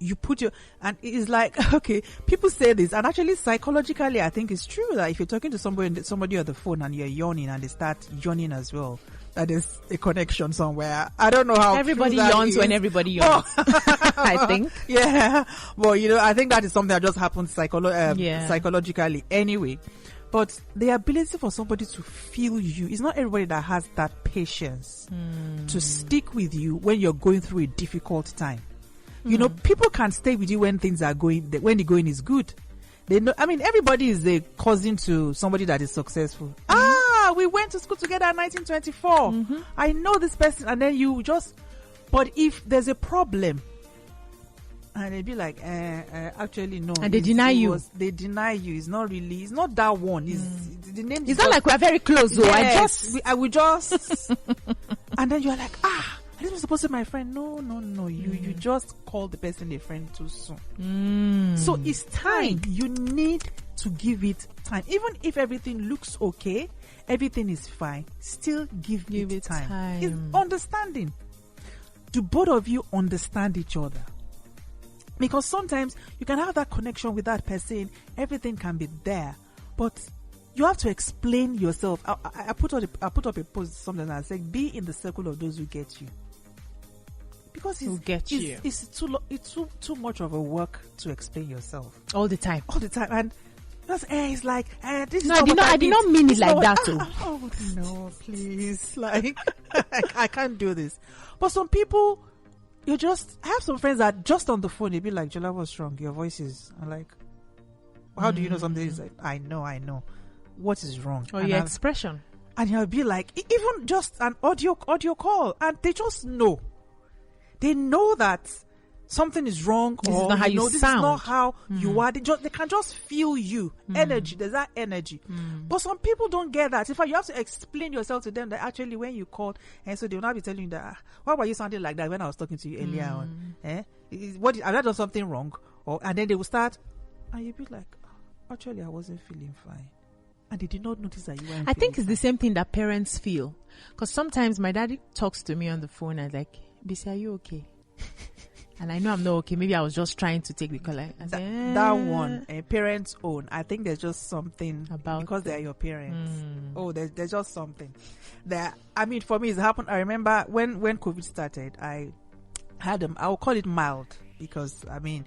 you put your, and it is like, okay, people say this, and actually psychologically, I think it's true that if you're talking to somebody on the phone and you're yawning and they start yawning as well, that is a connection somewhere. I don't know how everybody yawns when everybody yawns. I think. Yeah. Well, I think that is something that just happens psychologically anyway. But the ability for somebody to feel you, it's not everybody that has that patience to stick with you when you're going through a difficult time. People can stay with you when things are when the going is good. They know. I mean, everybody is a cousin to somebody that is successful. We went to school together in 1924. I know this person, and then you just. But if there's a problem, and they'd be like, actually no, and they deny you. They deny you. It's not really. It's not that one. The name. It's not like we're very close, though. Yes, I will just. And then you're like, this was supposed to be my friend. No. You just called the person a friend too soon. So it's time. You need to give it time. Even if everything looks okay, everything is fine, still give it time. It's understanding. Do both of you understand each other? Because sometimes you can have that connection with that person, everything can be there, but you have to explain yourself. I put up a post something and I said, be in the circle of those who get you. Because it's too much of a work to explain yourself all the time, and it's like this. No, I did not mean it like that. Oh no, please! Like I can't do this. But some people, I have some friends that just on the phone they be like, "Jola, what's wrong? Your voice is." I'm like, "How do you know something is like?" I know. What is wrong? Or your expression. And he'll be like, even just an audio call, and they just know. They know that something is wrong, this is not how you sound. This is not how you are. They can just feel you. Energy. There's that energy. But some people don't get that. In fact, you have to explain yourself to them that actually when you called, and so they will not be telling you that, why were you sounding like that when I was talking to you earlier on? Have I done something wrong? And then they will start, and you'll be like, actually, I wasn't feeling fine. And they did not notice that you weren't. I think it's the same thing that parents feel. Because sometimes my daddy talks to me on the phone and like, Bisi, are you okay? And I know I'm not okay. Maybe I was just trying to take the call. That one, parents own. I think there's just something about because they're your parents. There's just something that. I mean, for me, it's happened. I remember when COVID started, I had I'll call it mild because I mean,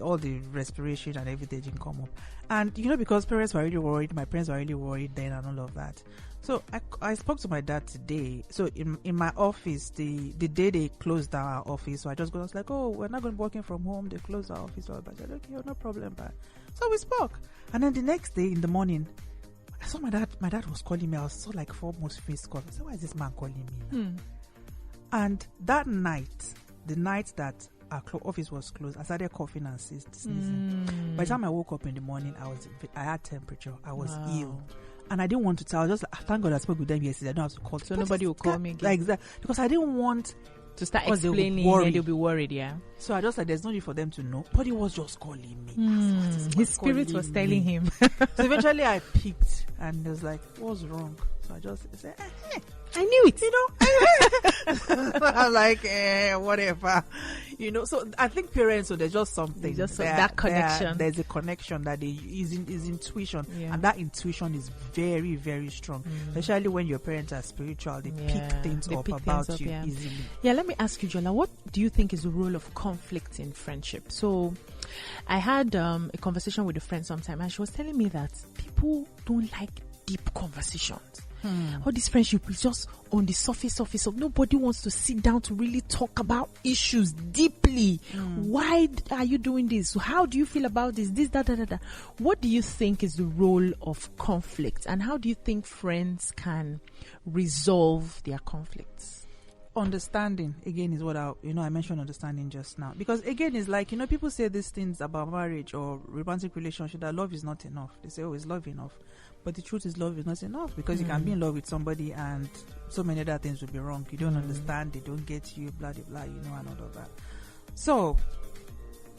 all the respiration and everything didn't come up. And because parents were really worried, my parents were really worried then and all of that. So I spoke to my dad today. So in my office, the day they closed down our office, so I was like, oh, we're not going to be working from home. They closed our office. So I said, okay, no problem. But so we spoke. And then the next day in the morning, I saw my dad was calling me. I saw like 4 most face calls. I said, why is this man calling me now? And that night, the night that our office was closed, I started coughing and sneezing. By the time I woke up in the morning, I had temperature. I was ill. And I didn't want to tell. I was just, thank God I spoke with them yesterday. I don't have to call. So nobody will call me again. Like that. Because I didn't want to start explaining and they'll be worried, yeah. So I just said, there's no need for them to know. But he was just calling me. His spirit was telling him. So eventually I picked and it was like, what's wrong? So I just said, I knew it. I'm like, whatever. So I think parents, so there's just something. That connection. There's a connection that is intuition. Yeah. And that intuition is very, very strong. Especially when your parents are spiritual. They pick things up about you easily. Yeah, let me ask you, Jola, what do you think is the role of conflict in friendship? So I had a conversation with a friend sometime and she was telling me that people don't like deep conversations. All this friendship is just on the surface of nobody wants to sit down to really talk about issues deeply. Why are you doing this? How do you feel about this? That. What do you think is the role of conflict, and how do you think friends can resolve their conflicts? Understanding again is what I mentioned understanding just now, because again it's like people say these things about marriage or romantic relationship that love is not enough. They say, oh, is love enough? But the truth is love is not enough, because you can be in love with somebody and so many other things will be wrong. You don't understand, they don't get you, blah blah blah, and all of that. So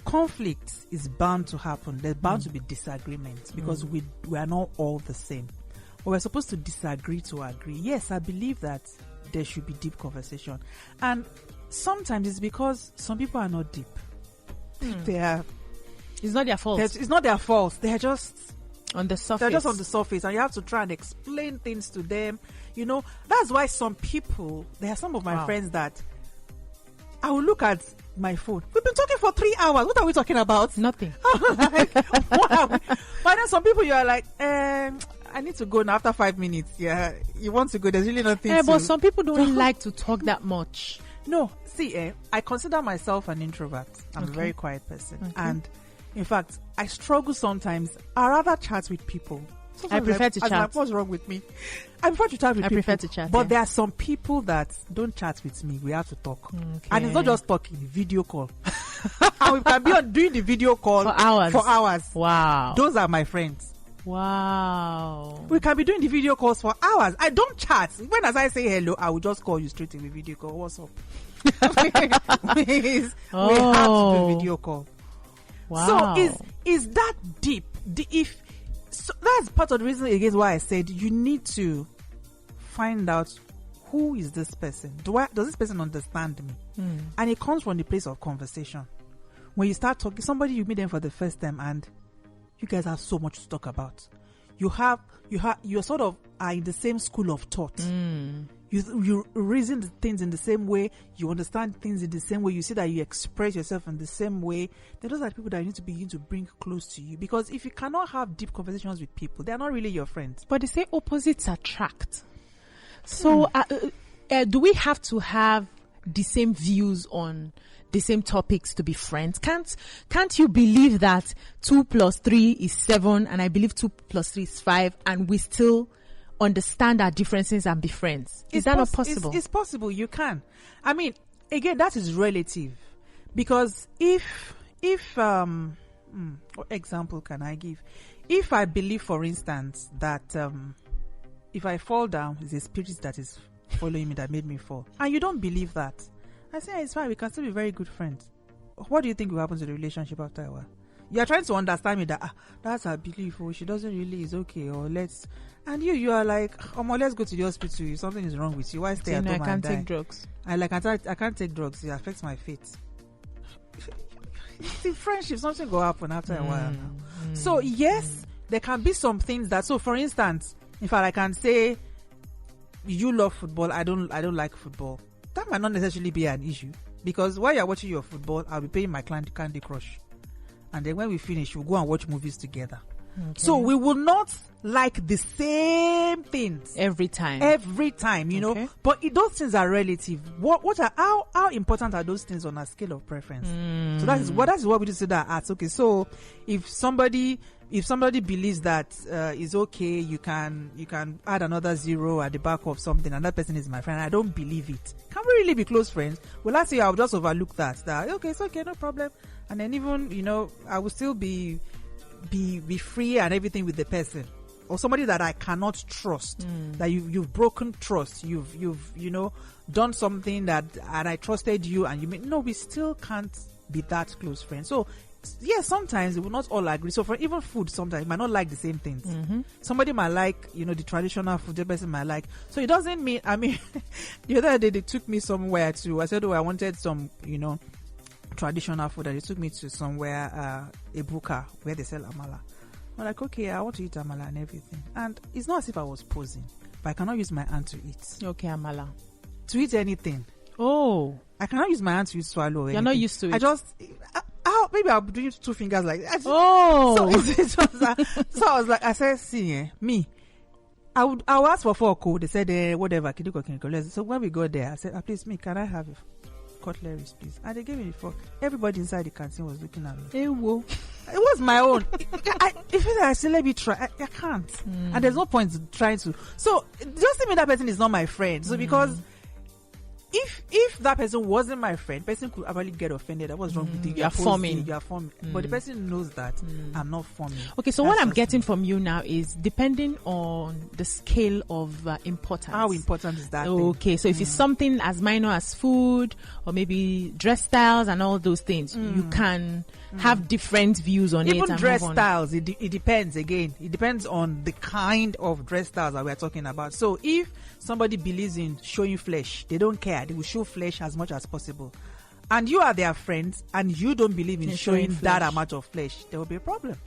conflict is bound to happen. There's bound to be disagreements, because we are not all the same. But we're supposed to disagree to agree. Yes, I believe that there should be deep conversation, and sometimes it's because some people are not deep. They are. It's not their fault. It's not their fault. They're just on the surface. They're just on the surface, and you have to try and explain things to them. You know, that's why some people, there are some of my friends that I will look at my phone. We've been talking for 3 hours. What are we talking about? Nothing. Like, what are we? But then some people, you are like, I need to go now after 5 minutes. Yeah, you want to go. There's really nothing to... But some people don't like to talk that much. No, see, I consider myself an introvert. I'm a very quiet person. And in fact, I struggle sometimes. I rather chat with people. I prefer to chat. Like, what's wrong with me? I prefer to chat with people. I prefer to chat. But there are some people that don't chat with me. We have to talk. Okay. And it's not just talking, video call. And we can be on doing the video call for hours. Wow. Those are my friends. Wow. We can be doing the video calls for hours. I don't chat. When as I say hello, I will just call you straight away video call. What's up? Please, we have to do video call. Wow. So is that deep? So that's part of the reason again why I said you need to find out who is this person. Does this person understand me? And it comes from the place of conversation. When you start talking, somebody you meet them for the first time and you guys have so much to talk about. You're sort of are in the same school of thought. You reason the things in the same way. You understand things in the same way. You see that you express yourself in the same way. Then those are the people that you need to begin to bring close to you. Because if you cannot have deep conversations with people, they are not really your friends. But they say opposites attract. So do we have to have the same views on the same topics to be friends? Can't you believe that 2 + 3 is 7 and I believe 2 + 3 is 5 and we still understand our differences and be friends? Is that not possible? It's possible. You can. I mean, again, that is relative. Because if what example can I give? If I believe, for instance, that if I fall down, it's a spirit that is following me that made me fall, and you don't believe that, I say it's fine. We can still be very good friends. What do you think will happen to the relationship after a while? You are trying to understand me that that's her belief. Oh, she doesn't really is okay. Or and you are like, let's go to the hospital. If something is wrong with you, why stay at home? I can't take drugs. I can't take drugs. It affects my faith. See, friendship, something will happen after a while. So yes, there can be some things that. So for instance, in fact, I can say you love football. I don't like football. That might not necessarily be an issue because while you're watching your football, I'll be playing my Candy Crush. And then when we finish, we'll go and watch movies together. Okay. So we will not like the same things every time, you know. But those things are relative. How important are those things on a scale of preference? So that is what we just say that at. Okay, so if somebody believes that is okay, you can add another 0 at the back of something, and that person is my friend. I don't believe it. Can we really be close friends? Well, last year I'll just overlook that. Okay, it's okay, no problem. And then even, you know, I will still be free and everything with the person, or somebody that I cannot trust, that you've broken trust, you've you know done something that, and I trusted you, and we still can't be that close friends. So yes, sometimes we will not all agree. So for even food, sometimes you might not like the same things. Somebody might like, you know, the traditional food, the person might like. So it doesn't mean, I mean, the other day they took me somewhere I said, I wanted some, you know, traditional food, and they took me to somewhere, a buka where they sell amala. I'm like, okay, I want to eat amala and everything. And it's not as if I was posing, but I cannot use my hand to eat. Okay, amala. To eat anything. Oh. I cannot use my hand to swallow anything. You're not used to it. Maybe I'll be doing 2 fingers like that. Oh. So I was like, I said, see, me. I would ask for 4 code. They said, whatever. So when we got there, I said, please, me, can I have it? Cutleries, please. And they gave me the fork. Everybody inside the canteen was looking at me. Hey, whoa. It was my own. If I say, let me try, I can't. And there's no point in trying to. So just mean that person is not my friend. So because if that person wasn't my friend, person could actually get offended. What's wrong with you? You are forming. But the person knows that I'm not forming. Okay, so what I'm getting from you now is depending on the scale of importance. How important is that? Okay, so if it's something as minor as food or maybe dress styles and all those things, you can have different views on it. Even dress styles, it depends again. It depends on the kind of dress styles that we're talking about. So if somebody believes in showing flesh, they don't care. They will show flesh as much as possible. and you are their friends, and you don't believe in showing that amount of flesh, there will be a problem.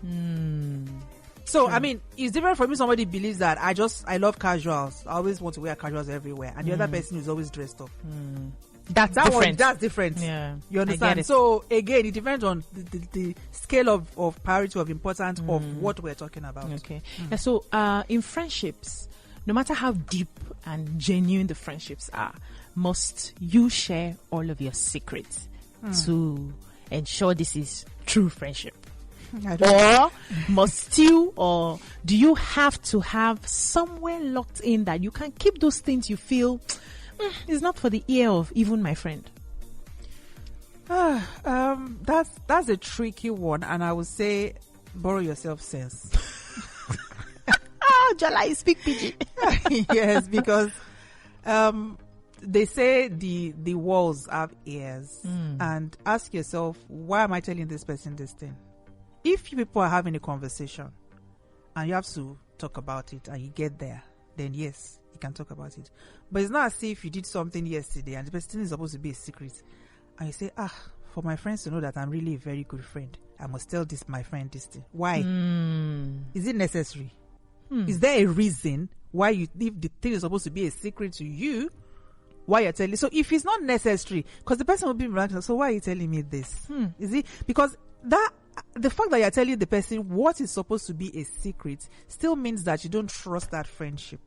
So, I mean, it's different from me. Somebody believes that I love casuals. I always want to wear casuals everywhere. And the other person is always dressed up. That's different. That's different. Yeah. You understand? So, again, it depends on the scale of priority, of importance of what we're talking about. Okay. Yeah, so, in friendships, no matter how deep and genuine the friendships are, must you share all of your secrets to ensure this is true friendship? Or must you, or do you have to have somewhere locked in that you can keep those things you feel is not for the ear of even my friend? That's a tricky one, and I would say borrow yourself sense. Jola, you speak PG. Yes, because they say the walls have ears, and ask yourself, why am I telling this person this thing? If you people are having a conversation and you have to talk about it and you get there, then yes, you can talk about it. But it's not as if you did something yesterday and the person is supposed to be a secret, and you say, for my friends to know that I'm really a very good friend, I must tell my friend this thing. Why? Is it necessary? Is there a reason why if the thing is supposed to be a secret to you, why you're telling? So if it's not necessary, because the person will be like, so why are you telling me this? Is it because the fact that you're telling the person what is supposed to be a secret still means that you don't trust that friendship.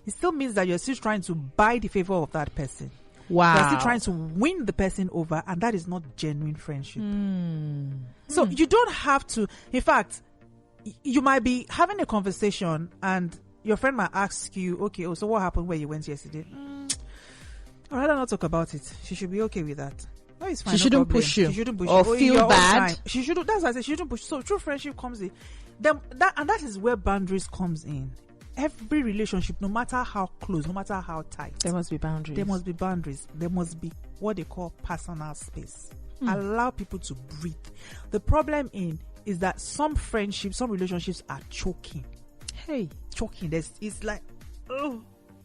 It still means that you're still trying to buy the favor of that person. Wow. You're still trying to win the person over, and that is not genuine friendship. So you don't have to. In fact, you might be having a conversation and your friend might ask you, okay, so what happened where you went yesterday? I'd rather not talk about it. She should be okay with that. No, it's fine. She shouldn't push you. She shouldn't push or feel bad. She shouldn't. That's why I said she shouldn't push. So true friendship comes in. That is where boundaries comes in. Every relationship, no matter how close, no matter how tight, there must be boundaries. There must be boundaries. There must be what they call personal space. Allow people to breathe. The problem is that some friendships, some relationships are choking. Choking. It's like,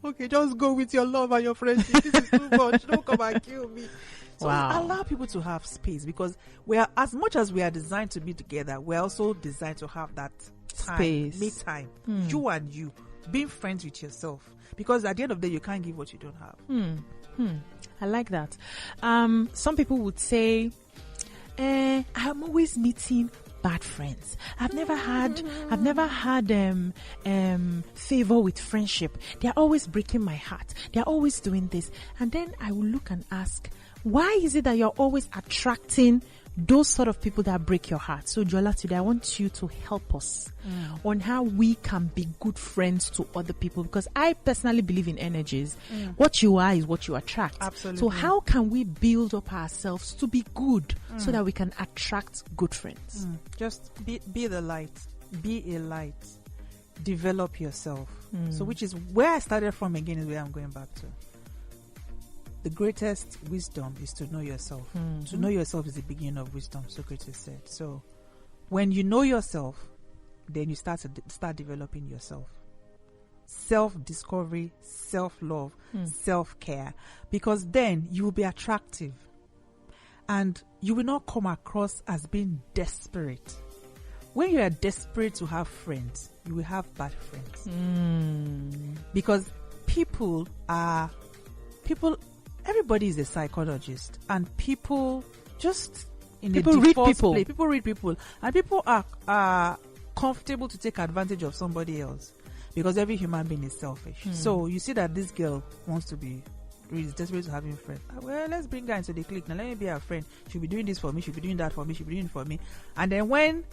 okay, just go with your love and your friendship. This is too much. Don't come and kill me. So allow people to have space, because we are, as much as we are designed to be together, we're also designed to have that time, me time, you and you, being friends with yourself. Because at the end of the day, you can't give what you don't have. I like that. Some people would say, I'm always meeting bad friends. I've never had favor with friendship. They're always breaking my heart. They're always doing this. And then I will look and ask, why is it that you're always attracting those sort of people that break your heart? So Jola, today I want you to help us on how we can be good friends to other people, because I personally believe in energies. What you are is what you attract. Absolutely. So how can we build up ourselves to be good so that we can attract good friends? Just be the light. Be a light. Develop yourself. So which is where I started from again, is where I'm going back to. The greatest wisdom is to know yourself. To know yourself is the beginning of wisdom, Socrates said. So when you know yourself, then you start developing yourself. Self-discovery, self-love, self-care. Because then you will be attractive. And you will not come across as being desperate. When you are desperate to have friends, you will have bad friends. Because everybody is a psychologist, and people just people read people, and people are comfortable to take advantage of somebody else, because every human being is selfish. So you see that this girl wants to be really desperate to having a friend. Well, let's bring her into the clique. Now let me be her friend. She'll be doing this for me. She'll be doing that for me. She'll be doing it for me. And then when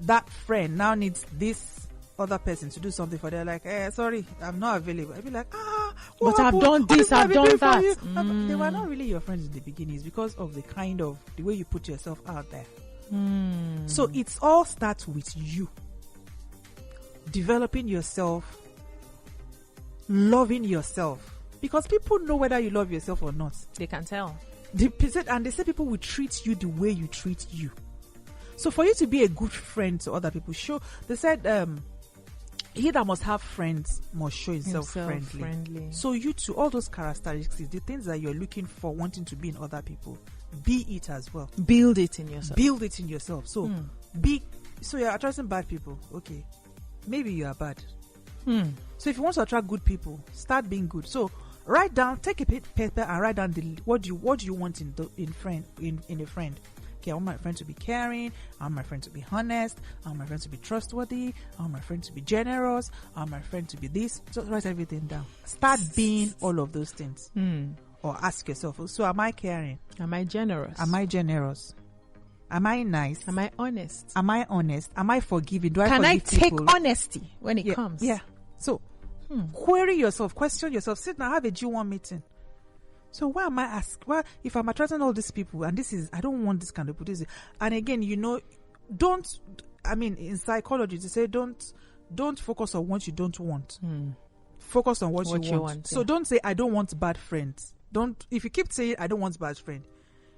that friend now needs this other person to do something for them, like, sorry, I'm not available. I'd be like, but I've done this, I've done that. They were not really your friends in the beginning. It's because of the way you put yourself out there. So it all starts with you developing yourself, loving yourself, because people know whether you love yourself or not. They can tell. And they say people will treat you the way you treat you. So for you to be a good friend to other people, they said he that must have friends must show himself friendly. So you too, all those characteristics, the things that you're looking for, wanting to be in other people, be it as well. Build it in yourself. So so you're attracting bad people. Okay, maybe you are bad. So if you want to attract good people, start being good. So write down, take a paper and write down what do you want in a friend. Okay, I want my friend to be caring. I want my friend to be honest. I want my friend to be trustworthy. I want my friend to be generous. I want my friend to be this. Just write everything down. Start being all of those things. Or ask yourself, so am I caring? Am I generous? Am I generous? Am I nice? Am I honest? Am I honest? Am I forgiving? Can I take people? honesty when it comes? Yeah. So query yourself, question yourself, sit down, have a G1 meeting. So why am I asking? Well, if I'm attracting all these people, and I don't want this kind of people. And again, in psychology, to say don't focus on what you don't want. Focus on what you want. So don't say, I don't want bad friends. If you keep saying, I don't want bad friend,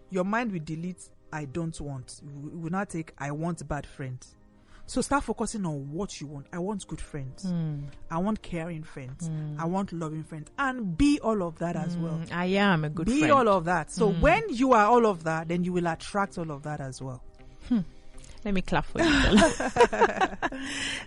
your mind will delete, I don't want. It will not take, I want bad friends. So start focusing on what you want. I want good friends. I want caring friends. I want loving friends. And be all of that as well. I am a good friend. Be all of that. So when you are all of that, then you will attract all of that as well. Let me clap for you.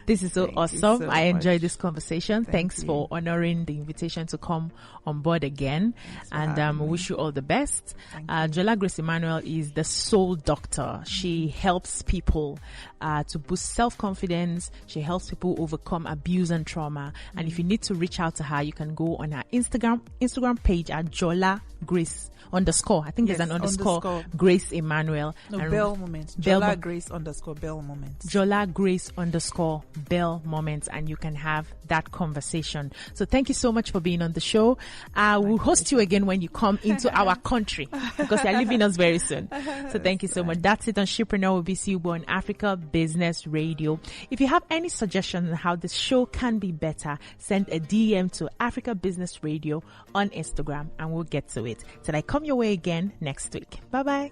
This is so awesome. I enjoyed this conversation. Thanks for honoring the invitation to come on board again. And wish you all the best. Jola-Grace Emmanuel is the soul doctor. She helps people to boost self-confidence. She helps people overcome abuse and trauma. And if you need to reach out to her, you can go on her Instagram page at Jola-Grace _. I think there's an underscore Grace Emmanuel. No, Belle Moments. Jola-Grace _ Belle Moments. Jola-Grace _ Belle Moments. And you can have that conversation. So thank you so much for being on the show. We'll host you again when you come into our country, because you're leaving us very soon. So thank you so much. That's it on Shipreneur with BC Ubo on Africa Business Radio. If you have any suggestions on how this show can be better, send a DM to Africa Business Radio on Instagram and we'll get to it. Till I come your way again next week. Bye bye.